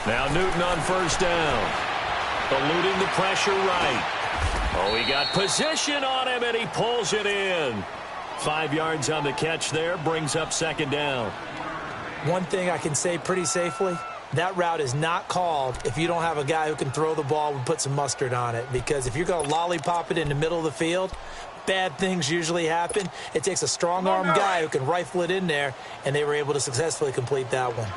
Now Newton on first down. Eluding the pressure right. Oh, he got position on him, and he pulls it in. 5 yards on the catch there, brings up second down. One thing I can say pretty safely, that route is not called if you don't have a guy who can throw the ball and put some mustard on it. Because if you're going to lollipop it in the middle of the field, bad things usually happen. It takes a strong-arm guy who can rifle it in there, and they were able to successfully complete that one.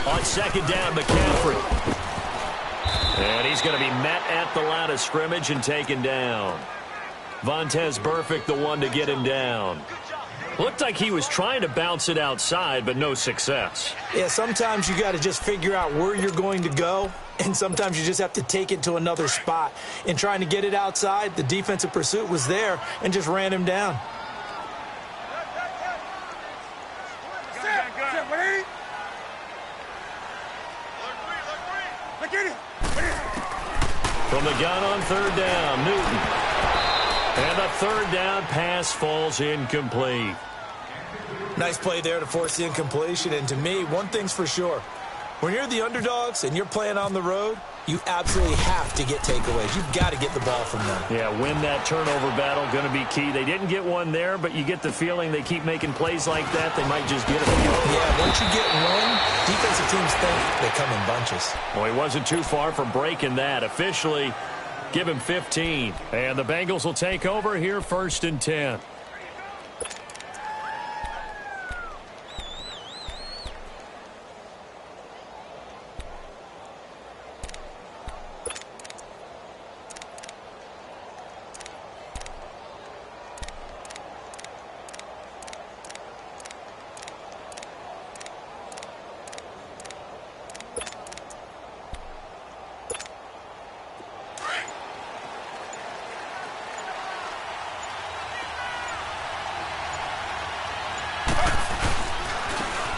On second down, McCaffrey. And he's going to be met at the line of scrimmage and taken down. Vontaze Burfict, the one to get him down. Looked like he was trying to bounce it outside, but no success. Yeah, sometimes you got to just figure out where you're going to go, and sometimes you just have to take it to another spot. In trying to get it outside, the defensive pursuit was there and just ran him down. From the gun on third down, Newton. And the third down pass falls incomplete. Nice play there to force the incompletion. And to me, one thing's for sure. When you're the underdogs and you're playing on the road, you absolutely have to get takeaways. You've got to get the ball from them. Yeah, win that turnover battle, going to be key. They didn't get one there, but you get the feeling they keep making plays like that, they might just get it. Yeah, once you get one, defensive teams think they come in bunches. Well, he wasn't too far from breaking that. Officially, give him 15. And the Bengals will take over here, 1st and 10.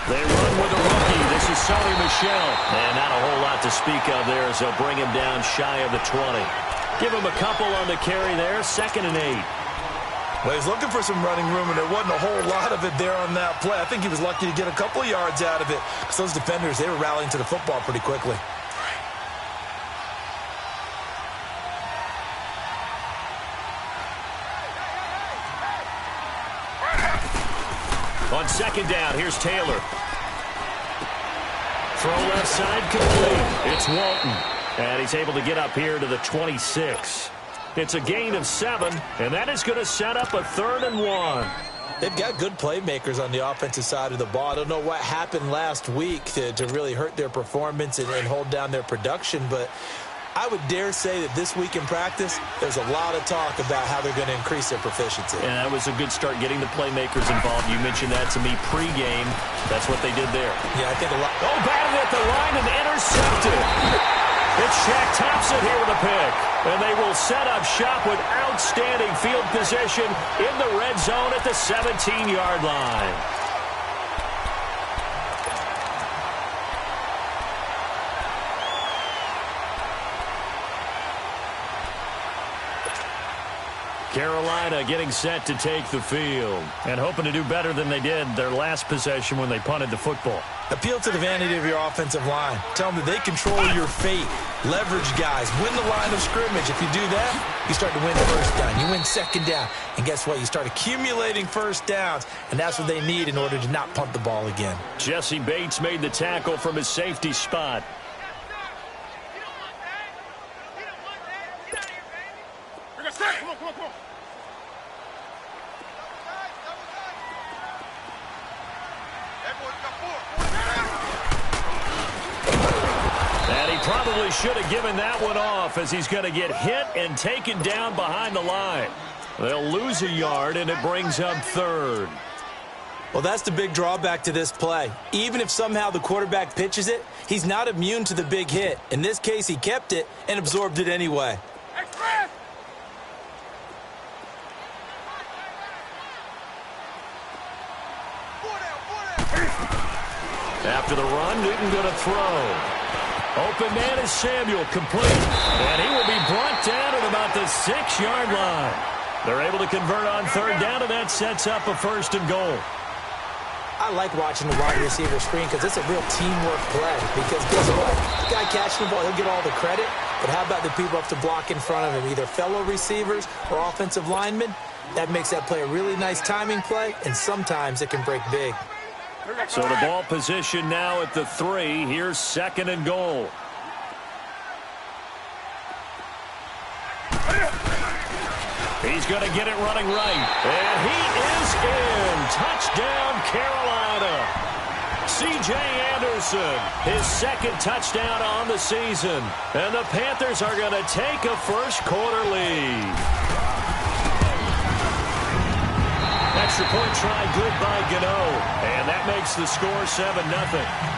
They run with a rookie. This is Sony Michel. And not a whole lot to speak of there as they'll bring him down shy of the 20. Give him a couple on the carry there. 2nd and 8. Well, he's looking for some running room, and there wasn't a whole lot of it there on that play. I think he was lucky to get a couple of yards out of it because those defenders, they were rallying to the football pretty quickly. On second down, here's Taylor. Throw left side complete. It's Walton. And he's able to get up here to the 26. It's a gain of 7, and that is going to set up a 3rd and 1. They've got good playmakers on the offensive side of the ball. I don't know what happened last week to really hurt their performance and hold down their production, but I would dare say that this week in practice, there's a lot of talk about how they're going to increase their proficiency. And that was a good start, getting the playmakers involved. You mentioned that to me pregame. That's what they did there. Yeah, I think a lot. Oh, batted at the line and intercepted. It's Shaq Thompson here with a pick. And they will set up shop with outstanding field position in the red zone at the 17-yard line. Carolina getting set to take the field and hoping to do better than they did their last possession when they punted the football. Appeal to the vanity of your offensive line. Tell them that they control your fate. Leverage guys. Win the line of scrimmage. If you do that, you start to win first down. You win second down. And guess what? You start accumulating first downs, and that's what they need in order to not punt the ball again. Jesse Bates made the tackle from his safety spot. Probably should have given that one off as he's going to get hit and taken down behind the line. They'll lose a yard, and it brings up 3rd. Well, that's the big drawback to this play. Even if somehow the quarterback pitches it, he's not immune to the big hit. In this case, he kept it and absorbed it anyway. After the run, Newton going to throw. Open man is Samuel, complete. And he will be brought down at about the 6-yard line. They're able to convert on 3rd down, and that sets up a 1st and goal. I like watching the wide receiver screen because it's a real teamwork play. Because guess what? The guy catching the ball, he'll get all the credit. But how about the people up to block in front of him, either fellow receivers or offensive linemen? That makes that play a really nice timing play, and sometimes it can break big. So the ball position now at the 3. Here's 2nd and goal. He's going to get it running right. And he is in. Touchdown, Carolina. C.J. Anderson, his 2nd touchdown on the season. And the Panthers are going to take a first-quarter lead. Extra point try good by Gano. And that makes the score 7-0.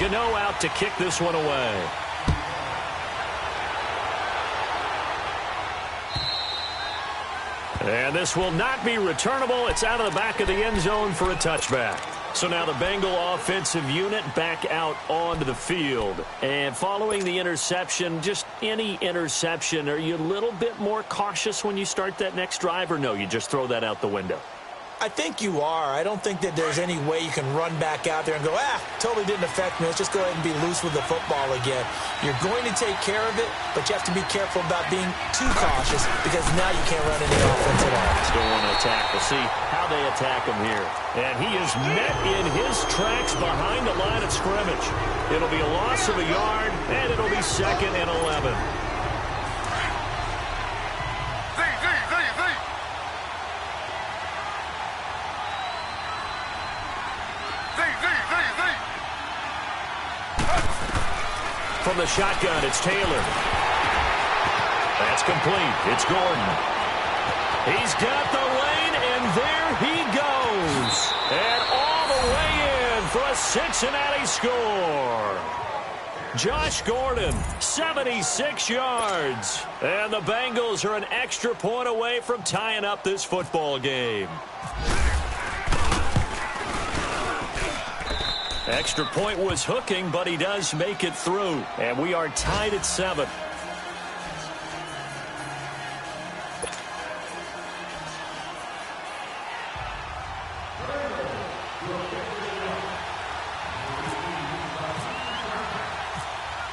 Gano out to kick this one away. And this will not be returnable. It's out of the back of the end zone for a touchback. So now the Bengal offensive unit back out onto the field. And following the interception, just any interception, are you a little bit more cautious when you start that next drive, or no, you just throw that out the window? I think you are. I don't think that there's any way you can run back out there and go, totally didn't affect me. Let's just go ahead and be loose with the football again. You're going to take care of it, but you have to be careful about being too cautious because now you can't run any offense at all. Still want to attack. We'll see how they attack him here. And he is met in his tracks behind the line of scrimmage. It'll be a loss of a yard, and it'll be 2nd and 11. From the shotgun, it's Taylor. That's complete. It's Gordon. He's got the lane, and there he goes. And all the way in for a Cincinnati score. Josh Gordon, 76 yards. And the Bengals are an extra point away from tying up this football game. Extra point was hooking, but he does make it through. And we are tied at 7.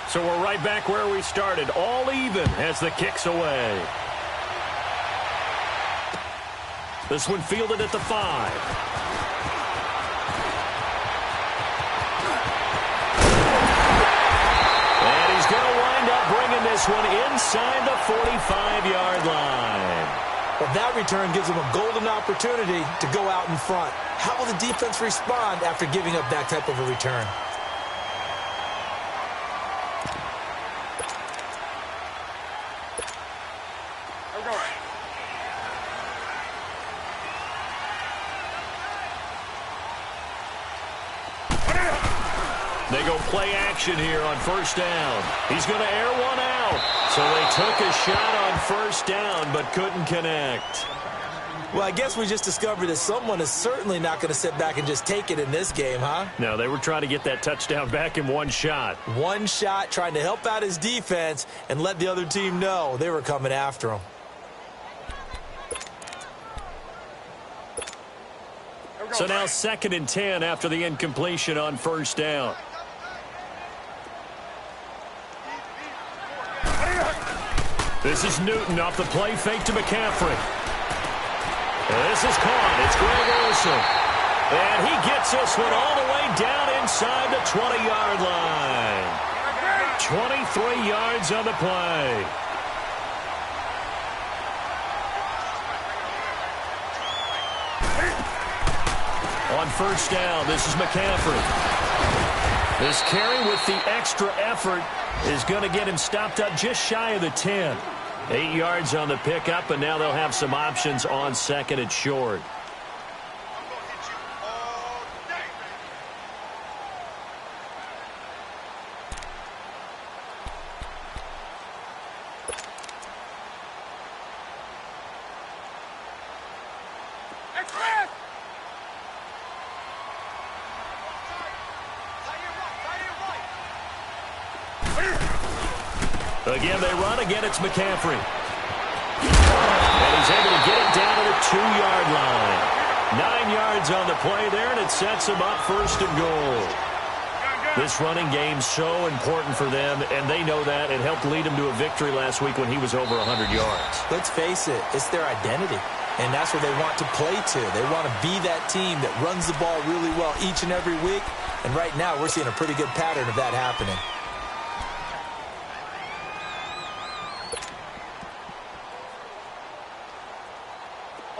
So we're right back where we started. All even as the kick's away. This one fielded at the 5. Bringing this one inside the 45-yard line. Well, that return gives them a golden opportunity to go out in front. How will the defense respond after giving up that type of a return? They go play action here on first down. He's going to air one out. So they took a shot on first down but couldn't connect. Well, I guess we just discovered that someone is certainly not going to sit back and just take it in this game, huh? No, they were trying to get that touchdown back in one shot. One shot, trying to help out his defense and let the other team know they were coming after him. So now 2nd and 10 after the incompletion on first down. This is Newton off the play fake to McCaffrey. This is caught. It's Greg Olsen. And he gets this one all the way down inside the 20-yard line. 23 yards on the play. On first down, this is McCaffrey. This carry with the extra effort is going to get him stopped up just shy of the 10. 8 yards on the pickup, and now they'll have some options on 2nd and short. Again, they run. Again, it's McCaffrey. And he's able to get it down to the 2-yard line. 9 yards on the play there, and it sets him up first and goal. This running game's so important for them, and they know that. It helped lead him to a victory last week when he was over 100 yards. Let's face it, it's their identity, and that's what they want to play to. They want to be that team that runs the ball really well each and every week, and right now we're seeing a pretty good pattern of that happening.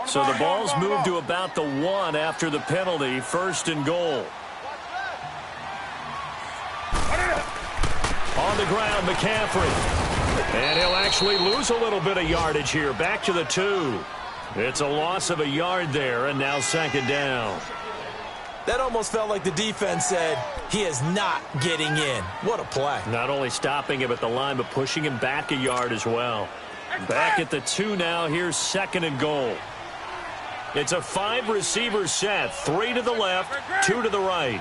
So the ball's moved to about the 1 after the penalty, first and goal. On the ground, McCaffrey. And he'll actually lose a little bit of yardage here. Back to the 2. It's a loss of a yard there, and now second down. That almost felt like the defense said, he is not getting in. What a play. Not only stopping him at the line, but pushing him back a yard as well. Back at the 2 now. Here's second and goal. It's a 5-receiver set. 3 to the left, 2 to the right.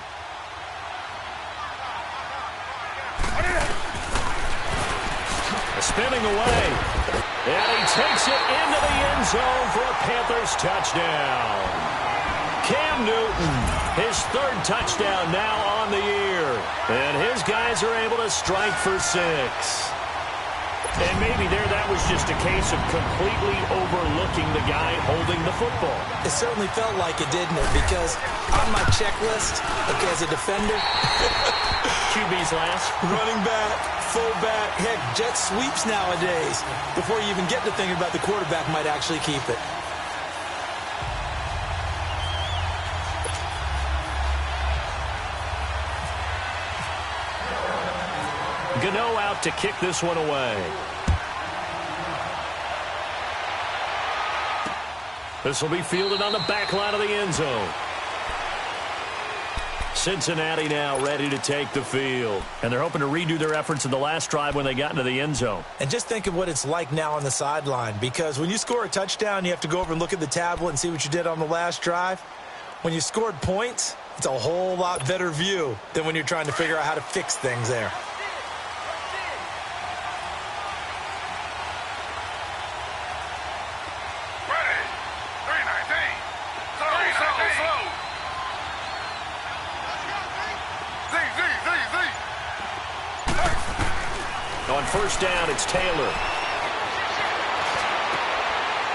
Spinning away. And he takes it into the end zone for a Panthers touchdown. Cam Newton, his 3rd touchdown now on the year. And his guys are able to strike for 6. And maybe that was just a case of completely overlooking the guy holding the football. It certainly felt like it, didn't it? Because on my checklist, okay, as a defender, QB's last. Running back, fullback, heck, jet sweeps nowadays. Before you even get to thinking about the quarterback might actually keep it. Gano out to kick this one away. This will be fielded on the back line of the end zone. Cincinnati now ready to take the field. And they're hoping to redo their efforts in the last drive when they got into the end zone. And just think of what it's like now on the sideline. Because when you score a touchdown, you have to go over and look at the tablet and see what you did on the last drive. When you scored points, it's a whole lot better view than when you're trying to figure out how to fix things there. On first down, it's Taylor.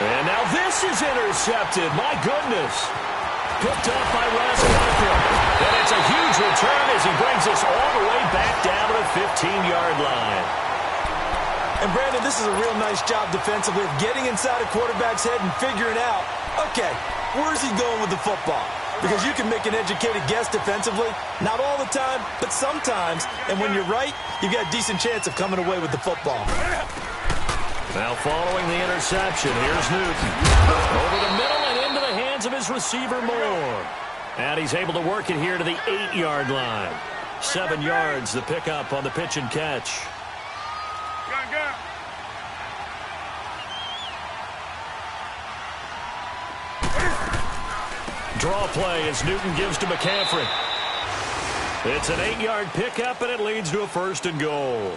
And now this is intercepted. My goodness. Picked up by Rasmussen. And it's a huge return as he brings us all the way back down to the 15-yard line. And, Brandon, this is a real nice job defensively of getting inside a quarterback's head and figuring out, okay, where's he going with the football? Because you can make an educated guess defensively. Not all the time, but sometimes. And when you're right, you've got a decent chance of coming away with the football. Now following the interception, here's Newton. Over the middle and into the hands of his receiver, Moore. And he's able to work it here to the 8-yard line. 7 yards, the pickup on the pitch and catch. Draw play as Newton gives to McCaffrey. It's an 8-yard pickup, and it leads to a first and goal.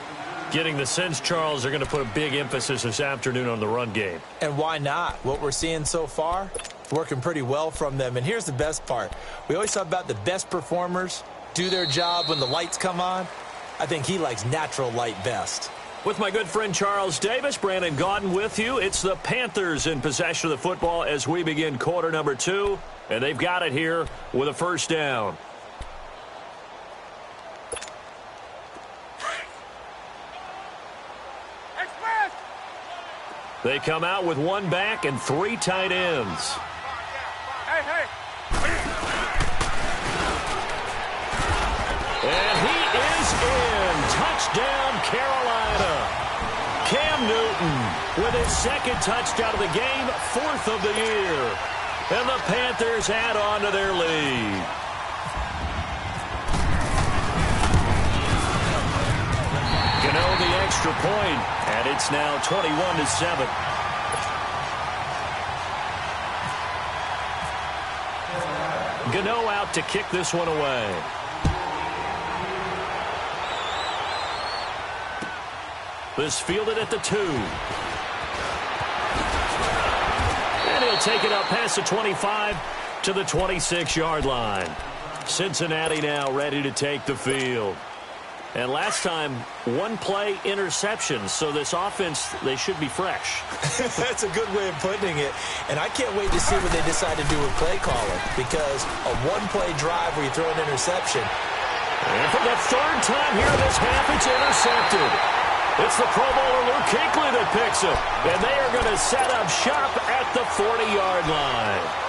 Getting the sense, Charles, they're going to put a big emphasis this afternoon on the run game. And why not? What we're seeing so far, working pretty well from them. And here's the best part. We always talk about the best performers do their job when the lights come on. I think he likes natural light best. With my good friend Charles Davis, Brandon Gaudin with you. It's the Panthers in possession of the football as we begin quarter number 2. And they've got it here with a first down. They come out with 1 back and 3 tight ends. And he is in. Touchdown, Carolina. Cam Newton with his 2nd touchdown of the game, 4th of the year. And the Panthers add on to their lead. Gano the extra point, and it's now 21-7. Gano out to kick this one away. This fielded at the 2. he'll take it up past the 25 to the 26-yard line. Cincinnati now ready to take the field. And last time, one-play interception. So this offense, they should be fresh. That's a good way of putting it. And I can't wait to see what they decide to do with play calling, because a one-play drive where you throw an interception. And for the third time here in this half, it's intercepted. It's the Pro Bowler Luke Kuechly that picks it. And they are going to set up shop at the 40-yard line.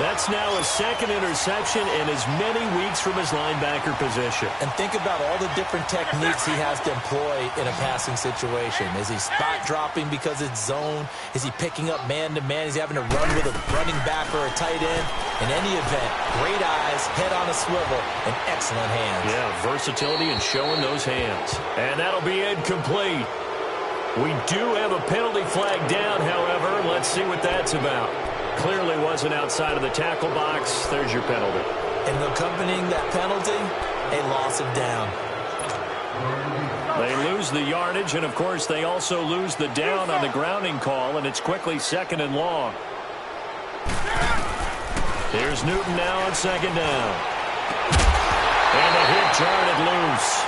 That's now his second interception in as many weeks from his linebacker position. And think about all the different techniques he has to employ in a passing situation. Is he spot dropping because it's zone? Is he picking up man-to-man? Is he having to run with a running back or a tight end? In any event, great eyes, head on a swivel, and excellent hands. Yeah, versatility and showing those hands. And that'll be incomplete. We do have a penalty flag down, however. Let's see what that's about. Clearly wasn't outside of the tackle box. There's your penalty. And accompanying that penalty, a loss of down. They lose the yardage, and, of course, they also lose the down on the grounding call, and it's quickly second and long. Here's Newton now on second down. And a hit jarred it loose.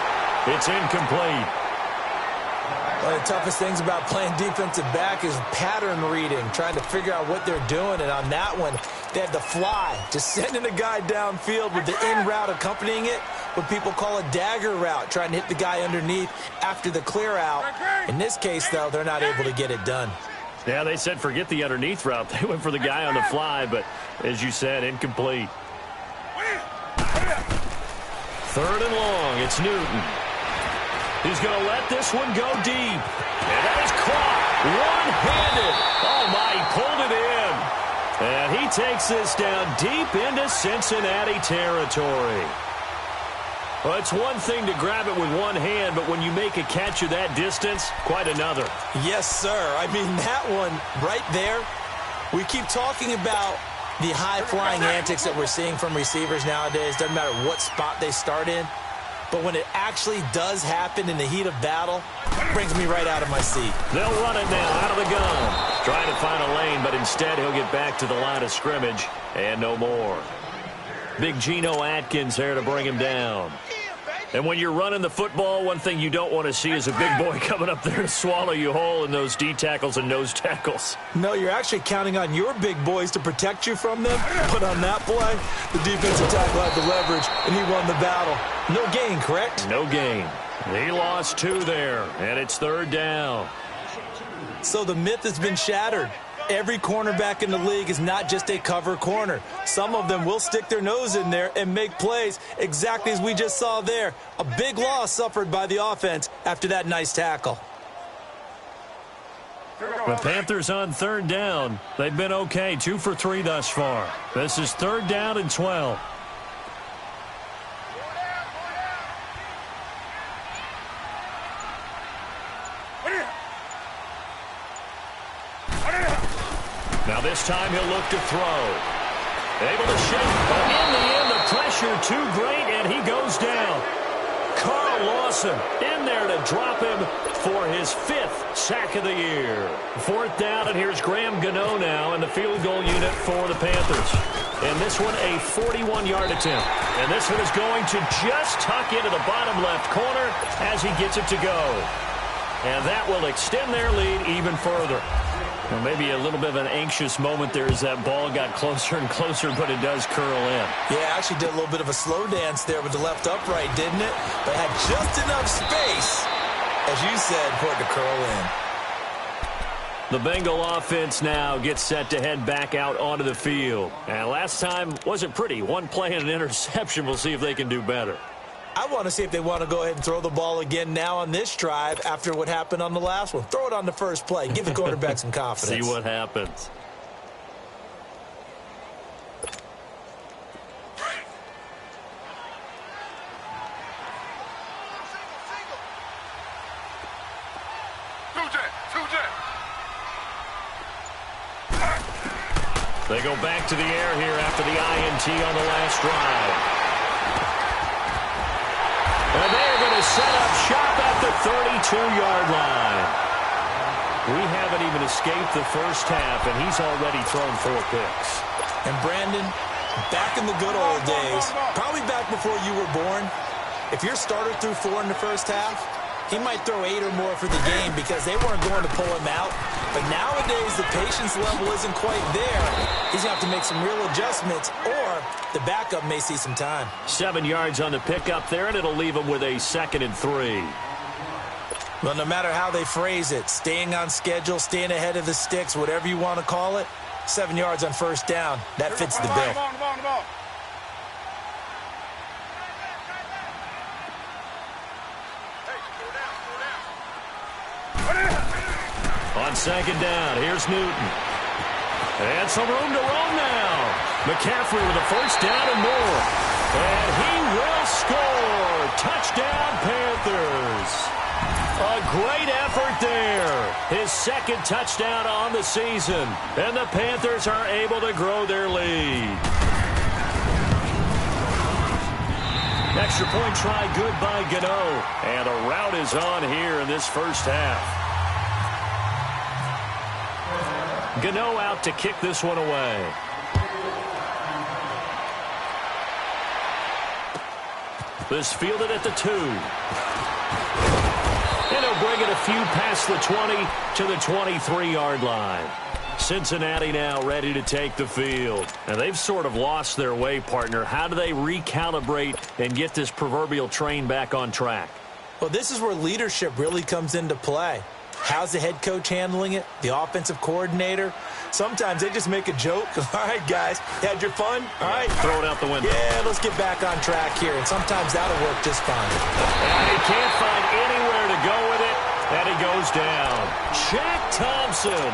It's incomplete. One of the toughest things about playing defensive back is pattern reading, trying to figure out what they're doing. And on that one, they had the fly, just sending a guy downfield with the in route accompanying it, what people call a dagger route, trying to hit the guy underneath after the clear out. In this case, though, they're not able to get it done. Yeah, they said forget the underneath route. They went for the guy on the fly, but as you said, incomplete. Third and long, it's Newton. He's going to let this one go deep. And that is caught one-handed. Oh, my, he pulled it in. And he takes this down deep into Cincinnati territory. Well, it's one thing to grab it with one hand, but when you make a catch of that distance, quite another. Yes, sir. I mean, that one right there, we keep talking about the high-flying antics that we're seeing from receivers nowadays. Doesn't matter what spot they start in. But when it actually does happen in the heat of battle, it brings me right out of my seat. They'll run it now out of the gun. Trying to find a lane, but instead he'll get back to the line of scrimmage and no more. Big Geno Atkins there to bring him down. And when you're running the football, one thing you don't want to see is a big boy coming up there to swallow you whole in those D tackles and nose tackles. No, you're actually counting on your big boys to protect you from them. But on that play, the defensive tackle had the leverage, and he won the battle. No gain, correct? No gain. He lost two there, and it's third down. So the myth has been shattered. Every cornerback in the league is not just a cover corner. Some of them will stick their nose in there and make plays exactly as we just saw there. A big loss suffered by the offense after that nice tackle. The Panthers on third down. They've been okay, 2 for 3 thus far. This is third down and 12. Now this time he'll look to throw. Able to shake, but in the end the pressure too great and he goes down. Carl Lawson in there to drop him for his 5th sack of the year. Fourth down, and here's Graham Gano now in the field goal unit for the Panthers. And this one a 41-yard attempt. And this one is going to just tuck into the bottom left corner as he gets it to go. And that will extend their lead even further. Well, maybe a little bit of an anxious moment there as that ball got closer and closer, but it does curl in. Yeah, actually did a little bit of a slow dance there with the left upright, didn't it? But had just enough space, as you said, for it to curl in. The Bengal offense now gets set to head back out onto the field. And last time wasn't pretty. One play and an interception. We'll see if they can do better. I want to see if they want to go ahead and throw the ball again now on this drive after what happened on the last one. Throw it on the first play. Give the quarterback some confidence. See what happens. They go back to the air here after the INT on the last drive. And they're going to set up shop at the 32-yard line. We haven't even escaped the first half, and he's already thrown 4 picks. And Brandon, back in the good old days, probably back before you were born, if your starter threw 4 in the first half, he might throw 8 or more for the game because they weren't going to pull him out. But nowadays, the patience level isn't quite there. He's going to have to make some real adjustments, or the backup may see some time. 7 yards on the pickup there, and it'll leave him with a 2nd and 3. Well, no matter how they phrase it, staying on schedule, staying ahead of the sticks, whatever you want to call it, 7 yards on first down, that fits the bill. On 2nd down, here's Newton. And some room to roam now. McCaffrey with a first down and more. And he will score. Touchdown, Panthers. A great effort there. His 2nd touchdown on the season. And the Panthers are able to grow their lead. Extra point try good by Gano. And a rout is on here in this first half. Gano out to kick this one away. This fielded at the 2. And he'll bring it a few past the 20 to the 23-yard line. Cincinnati now ready to take the field. And they've sort of lost their way, partner. How do they recalibrate and get this proverbial train back on track? Well, this is where leadership really comes into play. How's the head coach handling it? The offensive coordinator? Sometimes they just make a joke. All right, guys, had your fun? All right. Throw it out the window. Yeah, let's get back on track here. And sometimes that'll work just fine. And he can't find anywhere to go with it. And he goes down. Shaq Thompson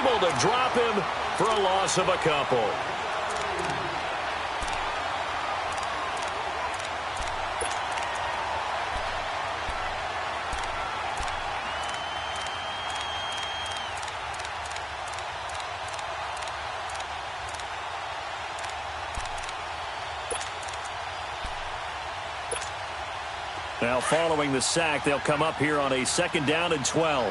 able to drop him for a loss of a couple. Now, following the sack, they'll come up here on a 2nd down and 12.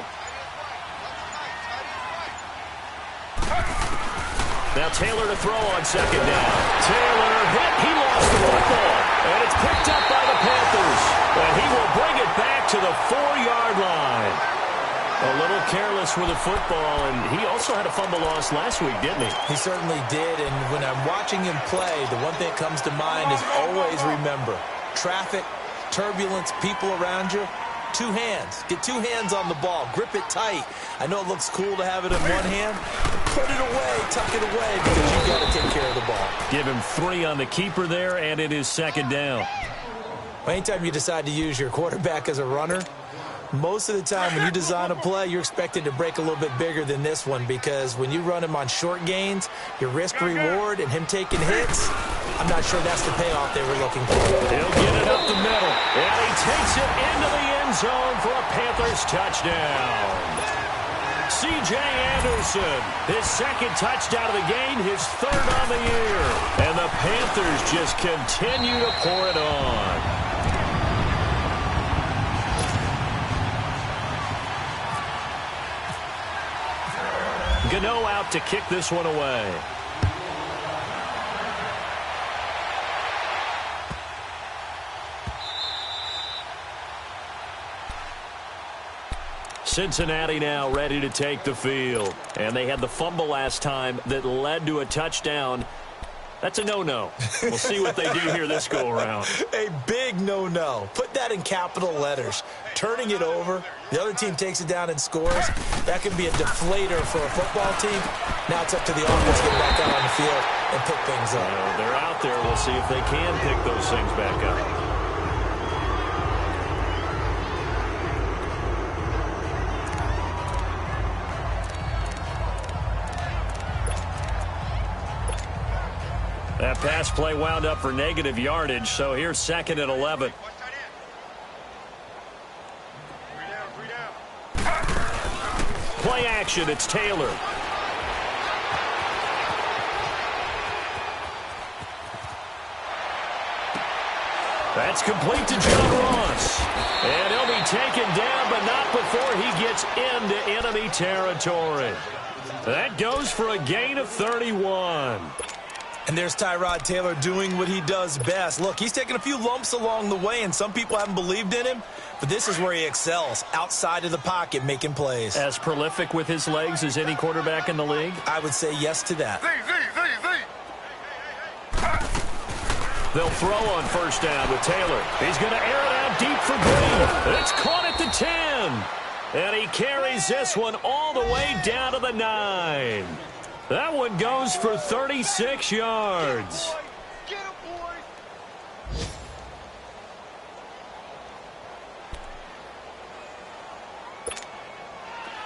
Now Taylor to throw on 2nd down. Taylor hit. He lost the football. And it's picked up by the Panthers. And he will bring it back to the 4-yard line. A little careless with the football, and he also had a fumble loss last week, didn't he? He certainly did, and when I'm watching him play, the one thing that comes to mind is always remember, traffic, turbulence, people around you, 2 hands. Get 2 hands on the ball. Grip it tight. I know it looks cool to have it in one hand. Put it away. Tuck it away because you've got to take care of the ball. Give him 3 on the keeper there, and it is 2nd down. Anytime you decide to use your quarterback as a runner, most of the time when you design a play, you're expected to break a little bit bigger than this one because when you run him on short gains, your risk-reward and him taking hits, I'm not sure that's the payoff they were looking for. He'll get it up the middle, and he takes it into the end zone for a Panthers touchdown. C.J. Anderson, his 2nd touchdown of the game, his 3rd on the year. And the Panthers just continue to pour it on. Gano out to kick this one away. Cincinnati now ready to take the field. And they had the fumble last time that led to a touchdown. That's a no-no. We'll see what they do here this go-around. A big no-no. Put that in capital letters. Turning it over, the other team takes it down and scores. That can be a deflator for a football team. Now it's up to the offense to get back out on the field and pick things up. They're out there. We'll see if they can pick those things back up. That pass play wound up for negative yardage, so here's 2nd and 11. Play action, it's Taylor. That's complete to John Ross. And he'll be taken down, but not before he gets into enemy territory. That goes for a gain of 31. And there's Tyrod Taylor doing what he does best. Look, he's taken a few lumps along the way, and some people haven't believed in him. But this is where he excels, outside of the pocket, making plays. As prolific with his legs as any quarterback in the league? I would say yes to that. They'll throw on first down with Taylor. He's going to air it out deep for Green. It's caught at the 10. And he carries this one all the way down to the 9. That one goes for 36 yards.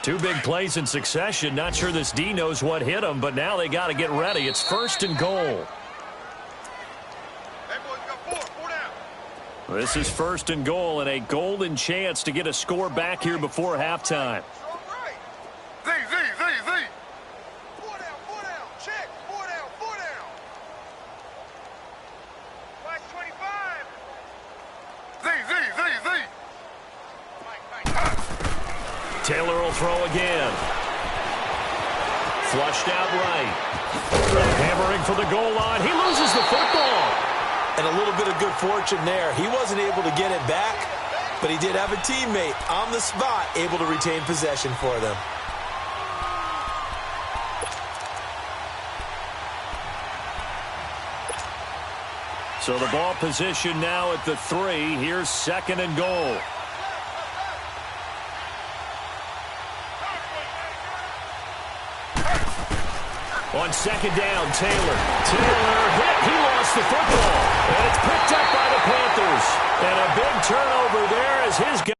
Two big plays in succession. Not sure this D knows what hit him, but now they got to get ready. It's first and goal. This is first and goal and a golden chance to get a score back here before halftime. Taylor will throw again. Flushed out right. Hammering for the goal line. He loses the football. And a little bit of good fortune there. He wasn't able to get it back, but he did have a teammate on the spot able to retain possession for them. So the ball position now at the 3. Here's second and goal. On second down, Taylor. Taylor hit. He lost the football. And it's picked up by the Panthers. And a big turnover there as his guy.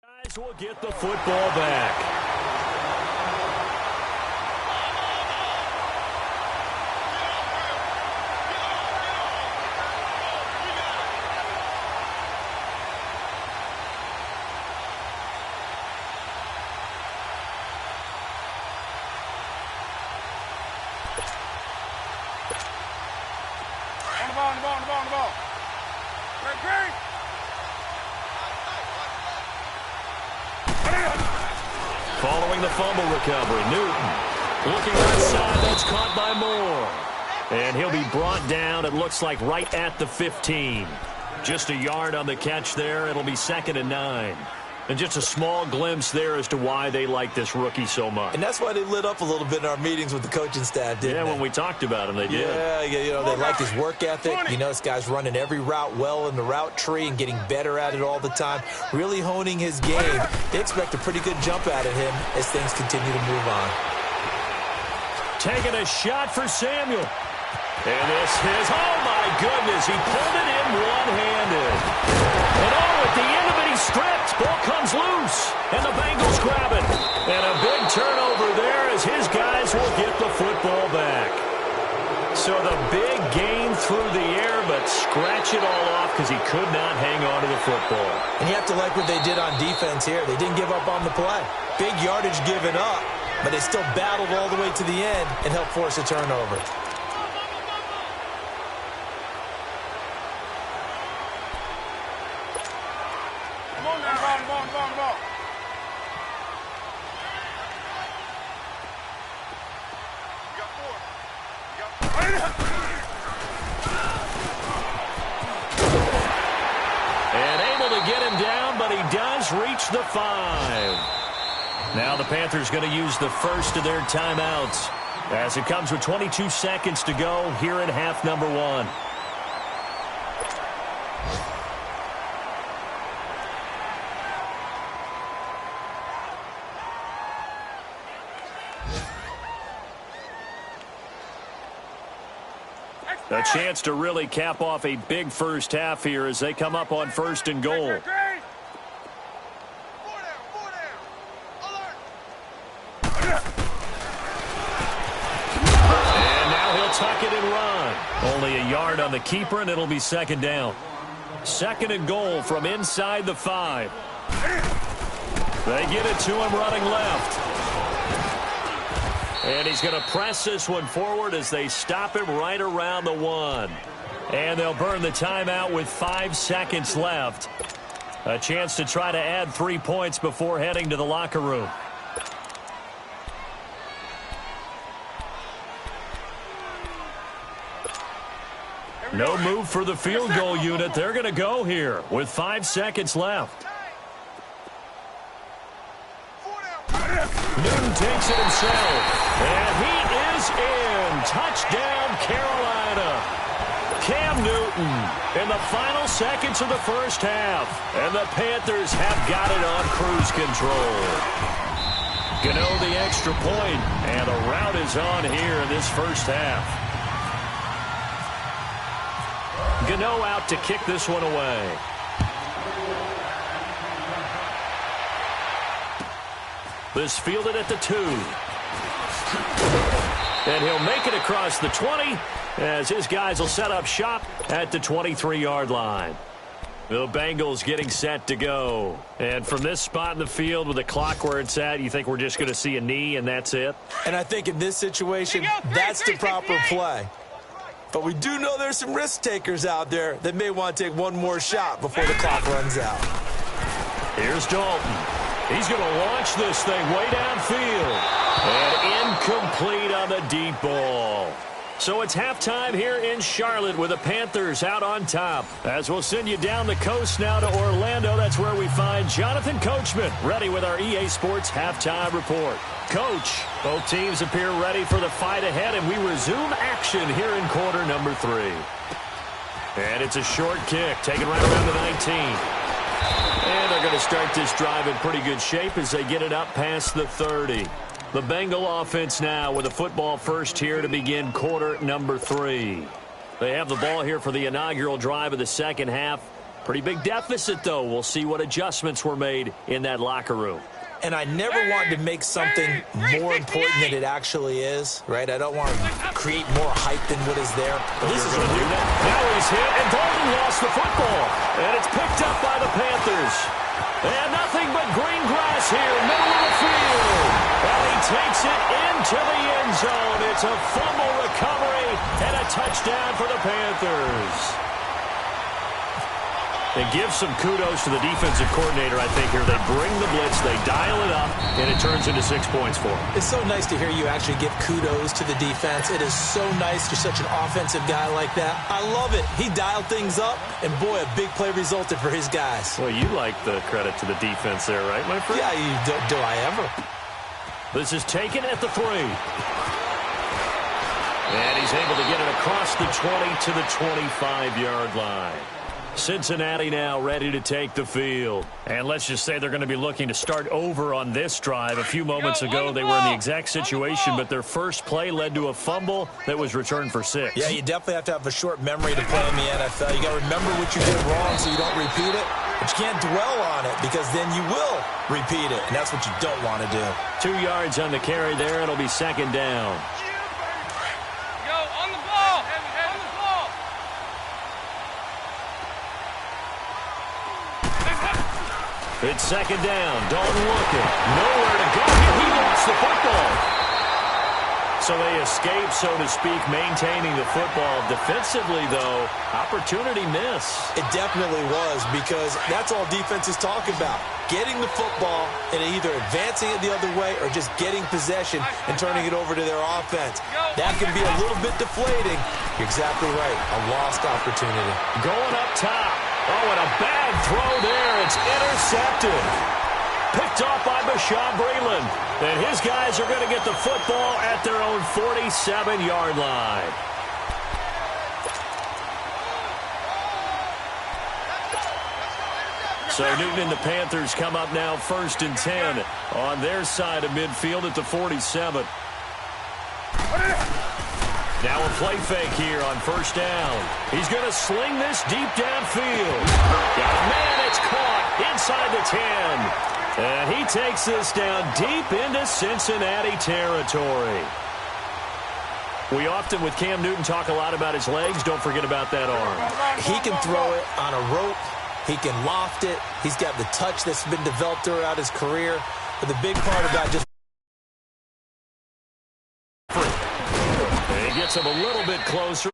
Guys will get the football back. On the ball. Great. Following the fumble recovery, Newton looking right side. That's caught by Moore. And he'll be brought down, it looks like, right at the 15. Just a yard on the catch there. It'll be second and 9. And just a small glimpse there as to why they like this rookie so much. And that's why they lit up a little bit in our meetings with the coaching staff, didn't they? When we talked about him, they did. Yeah, you know, they like his work ethic. You know, this guy's running every route well in the route tree and getting better at it all the time, really honing his game. They expect a pretty good jump out of him as things continue to move on. Taking a shot for Samuel. And this is, oh my goodness, he pulled it in one-handed. And at the end of it, he stripped. Ball comes loose. And the Bengals grab it. And a big turnover there as his guys will get the football back. So the big gain through the air, but scratch it all off because he could not hang on to the football. And you have to like what they did on defense here. They didn't give up on the play. Big yardage given up, but they still battled all the way to the end and helped force a turnover. Ball. And able to get him down, but he does reach the 5. Now the Panthers going to use the first of their timeouts as it comes with 22 seconds to go here in half number 1. A chance to really cap off a big first half here as they come up on first and goal. And now he'll tuck it and run. Only a yard on the keeper, and it'll be second down. Second and goal from inside the 5. They get it to him running left. And he's going to press this one forward as they stop him right around the 1. And they'll burn the timeout with 5 seconds left. A chance to try to add 3 points before heading to the locker room. No move for the field goal unit. They're going to go here with 5 seconds left. Newton takes it himself. And he is in. Touchdown, Carolina. Cam Newton in the final seconds of the first half. And the Panthers have got it on cruise control. Gano the extra point, and the rout is on here in this first half. Gano out to kick this one away. This fielded at the 2. And he'll make it across the 20 as his guys will set up shop at the 23-yard line. The Bengals getting set to go. And from this spot in the field with the clock where it's at, you think we're just going to see a knee and that's it? And I think in this situation, that's the proper play. But we do know there's some risk takers out there that may want to take one more shot before the clock runs out. Here's Dalton. He's going to launch this thing way downfield. And incomplete on the deep ball. So it's halftime here in Charlotte with the Panthers out on top. As we'll send you down the coast now to Orlando, that's where we find Jonathan Coachman ready with our EA Sports halftime report. Coach, both teams appear ready for the fight ahead, and we resume action here in quarter number 3. And it's a short kick, taken right around the 19. And they're going to start this drive in pretty good shape as they get it up past the 30. The Bengal offense now with a football first here to begin quarter number 3. They have the ball here for the inaugural drive of the second half. Pretty big deficit, though. We'll see what adjustments were made in that locker room. And I never wanted to make something more important than it actually is, right? I don't want to create more hype than what is there. But this is going to do that. Now he's hit, and Dalton lost the football. And it's picked up by the Panthers. And nothing but green grass here, middle of the field. And he takes it into the end zone. It's a fumble recovery and a touchdown for the Panthers. And give some kudos to the defensive coordinator, I think, here. They bring the blitz, they dial it up, and it turns into 6 points for them. It's so nice to hear you actually give kudos to the defense. It is so nice. You're such an offensive guy like that. I love it. He dialed things up, and boy, a big play resulted for his guys. Well, you like the credit to the defense there, right, my friend? Yeah, do I ever? This is taken at the 3. And he's able to get it across the 20 to the 25-yard line. Cincinnati now ready to take the field. And let's just say they're going to be looking to start over on this drive. A few moments ago, they were in the exact situation, but their first play led to a fumble that was returned for 6. Yeah, you definitely have to have a short memory to play in the NFL. You got to remember what you did wrong so you don't repeat it. But you can't dwell on it because then you will repeat it, and that's what you don't want to do. 2 yards on the carry there. It'll be second down. It's second down. Dalton looking. Nowhere to go. He lost the football. So they escape, so to speak, maintaining the football. Defensively, though, opportunity miss. It definitely was because that's all defense is talking about. Getting the football and either advancing it the other way or just getting possession and turning it over to their offense. That can be a little bit deflating. You're exactly right. A lost opportunity. Going up top. Oh, and a bad throw there. It's intercepted. Picked off by Bashaud Breeland. And his guys are going to get the football at their own 47-yard line. So Newton and the Panthers come up now 1st and 10 on their side of midfield at the 47. Now a play fake here on first down. He's going to sling this deep downfield. Got a man, it's caught inside the 10. And he takes this down deep into Cincinnati territory. We often, with Cam Newton, talk a lot about his legs. Don't forget about that arm. He can throw it on a rope. He can loft it. He's got the touch that's been developed throughout his career. But the big part about just... And he gets him a little bit closer.